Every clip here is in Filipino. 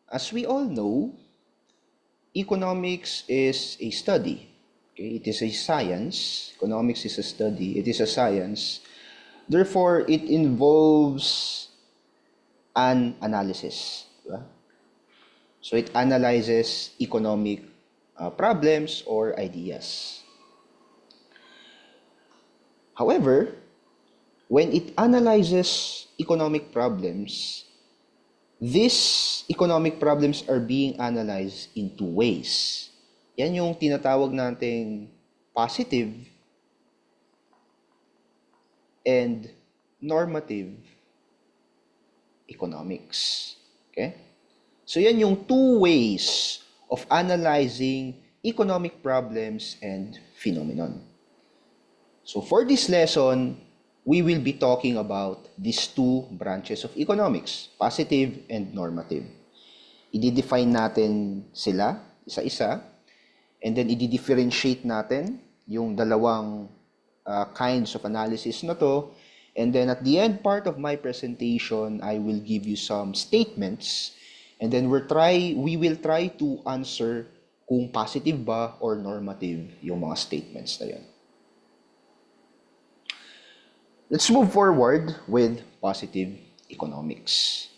As we all know, economics is a study. Okay? It is a science. Economics is a study. It is a science. Therefore, it involves an analysis. Diba? So it analyzes economic problems or ideas. However, when it analyzes economic problems, these economic problems are being analyzed in two ways. Yan yung tinatawag nating positive and normative economics. Okay? So yan yung two ways of analyzing economic problems and phenomenon. So for this lesson, we will be talking about these two branches of economics, positive and normative. I-define natin sila, isa-isa, and then i-differentiate natin yung dalawang kinds of analysis na to. And then at the end part of my presentation, I will give you some statements. And then we will try to answer kung positive ba or normative yung mga statements na yun. Let's move forward with positive economics.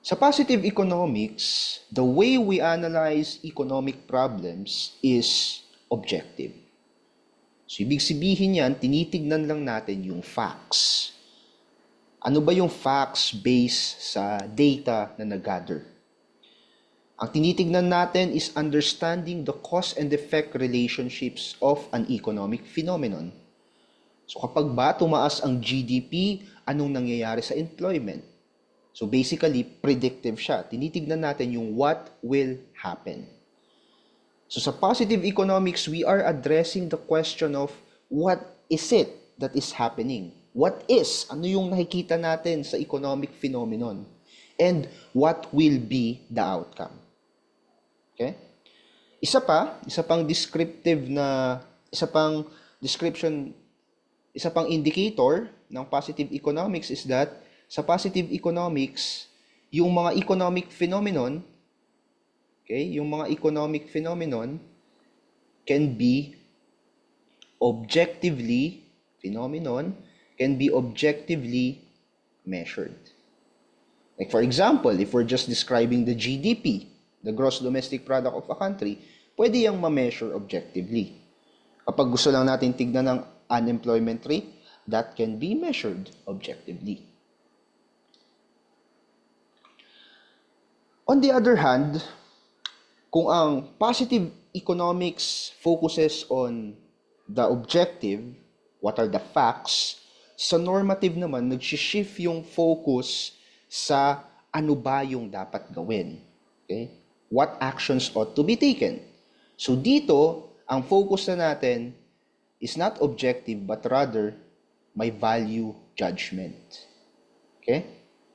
Sa positive economics, the way we analyze economic problems is objective. So, ibig sabihin yan, tinitignan lang natin yung facts. Ano ba yung facts based sa data na nag-gather? Ang tinitignan natin is understanding the cause and effect relationships of an economic phenomenon. So kapag ba tumaas ang GDP, anong nangyayari sa employment? So basically, predictive siya. Tinitignan natin yung what will happen. So sa positive economics, we are addressing the question of what is it that is happening? What is? Ano yung nakikita natin sa economic phenomenon? And what will be the outcome? Okay? Isa pang indicator ng positive economics is that sa positive economics, yung mga economic phenomenon can be objectively measured. Like for example, if we're just describing the GDP, the gross domestic product of a country, pwede yang ma-measure objectively. Kapag gusto lang natin tignan ng unemployment rate, that can be measured objectively. On the other hand, kung ang positive economics focuses on the objective, what are the facts, sa normative naman, nag-shift yung focus sa ano ba yung dapat gawin. Okay? What actions ought to be taken. So dito, ang focus na natin is not objective but rather may value judgment. Okay?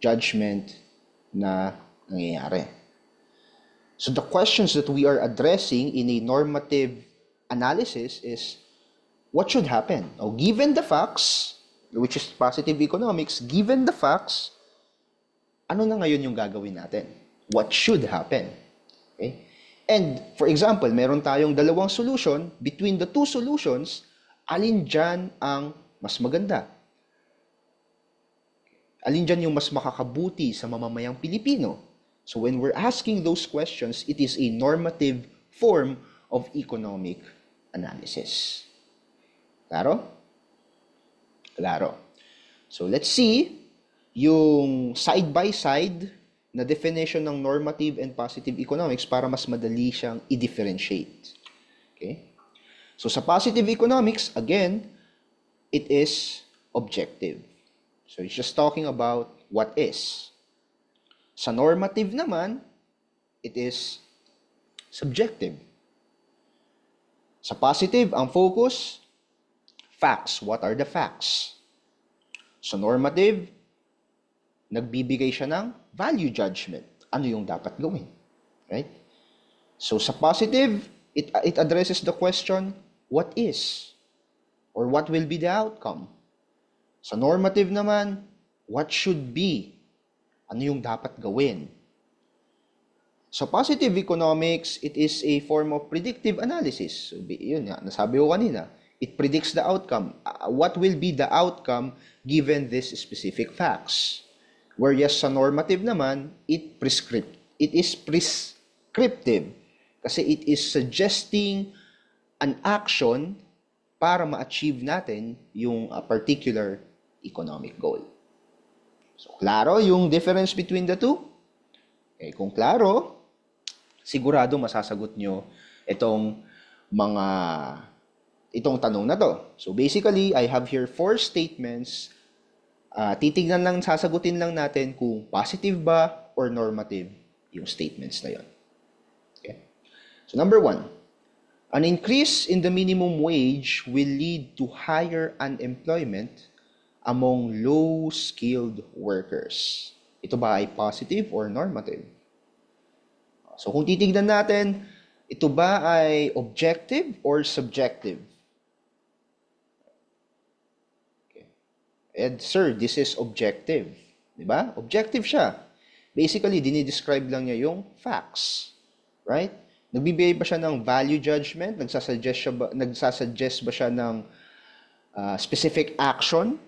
Judgment na nangyayari. So the questions that we are addressing in a normative analysis is what should happen? Now, given the facts, which is positive economics, given the facts, ano na ngayon yung gagawin natin? What should happen? Okay? And for example, meron tayong dalawang solution. Between the two solutions, alin dyan ang mas maganda? Alin dyan yung mas makakabuti sa mamamayang Pilipino? So when we're asking those questions, it is a normative form of economic analysis. Klaro? Klaro. So let's see yung side-by-side na definition ng normative and positive economics para mas madali siyang i-differentiate. Okay? So sa positive economics, again, it is objective. So it's just talking about what is. Sa normative naman, it is subjective. Sa positive, ang focus, facts. What are the facts? Sa normative, nagbibigay siya ng value judgment. Ano yung dapat gawin? Right? So sa positive, it addresses the question, what is? Or what will be the outcome? Sa normative naman, what should be? Ano yung dapat gawin? Sa positive economics, it is a form of predictive analysis. So, yun nga, nasabi ko kanina, it predicts the outcome. What will be the outcome given these specific facts? Whereas sa normative naman, it is prescriptive. Kasi it is suggesting an action para ma-achieve natin yung particular economic goal. So, klaro yung difference between the two? Okay, kung klaro, sigurado masasagot nyo itong tanong na to. So basically, I have here 4 statements. Sasagutin lang natin kung positive ba or normative yung statements na yon. Okay. So number 1, an increase in the minimum wage will lead to higher unemployment among low-skilled workers. Ito ba ay positive or normative? So kung titignan natin, ito ba ay objective or subjective? Okay. And sir, this is objective. Diba? Objective siya. Basically, dinidescribe lang niya yung facts. Right? Nagbibigay ba siya ng value judgment? Nagsasuggest ba siya ng specific action?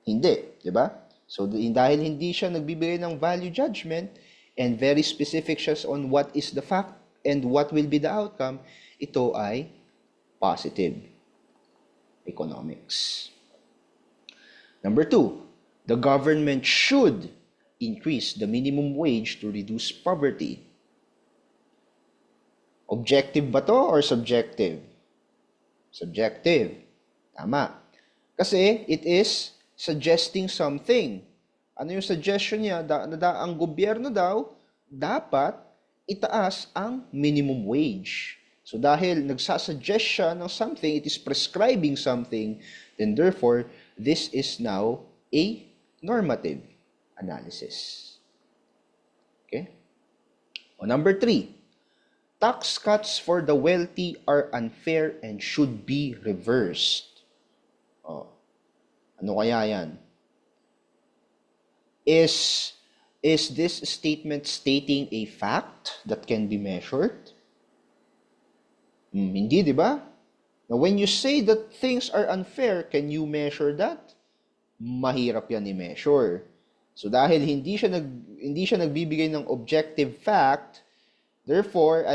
Hindi. Diba? So dahil hindi siya nagbibigay ng value judgment, and very specific siya on what is the fact and what will be the outcome, ito ay positive economics. Number 2, the government should increase the minimum wage to reduce poverty. Objective ba to or subjective? Subjective. Tama. Kasi it is suggesting something. Ano yung suggestion niya? Ang gobyerno daw dapat itaas ang minimum wage. So dahil nagsasuggest siya ng something, it is prescribing something, then therefore, this is now a normative analysis. Okay? O number 3, tax cuts for the wealthy are unfair and should be reversed. O, ano kaya yan? Is this statement stating a fact that can be measured? Hindi, di ba? Now, when you say that things are unfair, can you measure that? Mahirap yan i-measure. So dahil hindi siya nagbibigay ng objective fact, therefore,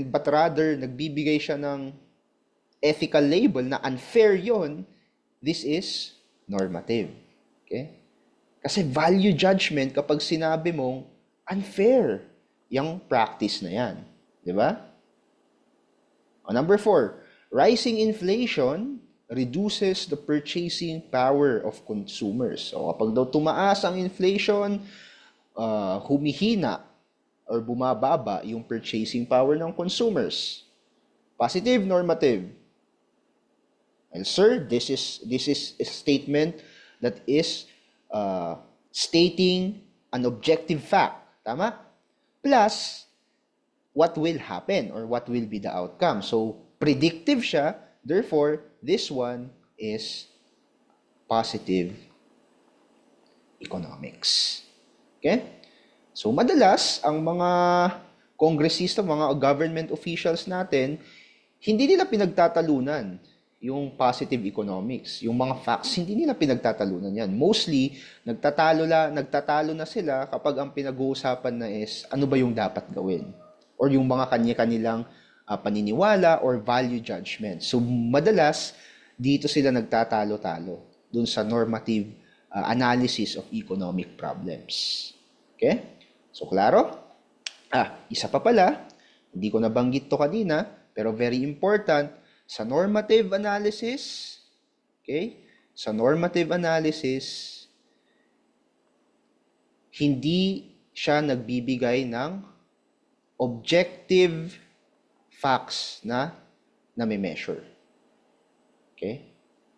but rather nagbibigay siya ng ethical label na unfair yon, this is normative. Okay? Kasi value judgment kapag sinabi mong unfair yung practice na yan. Di ba? Number 4, rising inflation reduces the purchasing power of consumers. So kapag daw tumaas ang inflation, humihina or bumababa yung purchasing power ng consumers. Positive, normative? Well, sir, this is a statement that is stating an objective fact. Tama? Plus, what will happen or what will be the outcome. So, predictive siya. Therefore, this one is positive economics. Okay? So, madalas, ang mga kongresista, mga government officials natin, hindi nila pinagtatalunan yung positive economics. Yung mga facts, hindi nila pinagtatalunan yan. Mostly, nagtatalo na sila kapag ang pinag-uusapan na is ano ba yung dapat gawin. Or yung mga kanya-kanilang paniniwala or value judgment. So, madalas, dito sila nagtatalo-talo dun sa normative analysis of economic problems. Okay? So, klaro? Isa pa pala, hindi ko nabanggit to kanina, pero very important, sa normative analysis, okay? Sa normative analysis, hindi siya nagbibigay ng objective facts na nami-measure. Okay?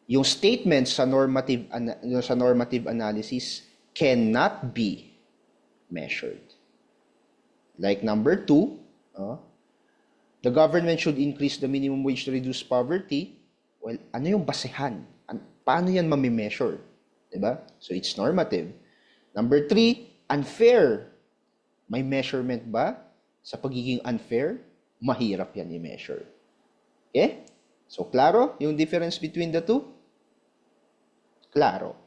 Yung statements sa normative analysis cannot be measured. Like number 2, the government should increase the minimum wage to reduce poverty. Well, ano yung basehan? Paano yan mami-measure? Diba? So, it's normative. Number 3, unfair. May measurement ba? Sa pagiging unfair, mahirap yan i-measure. Okay? So, klaro yung difference between the two? Klaro.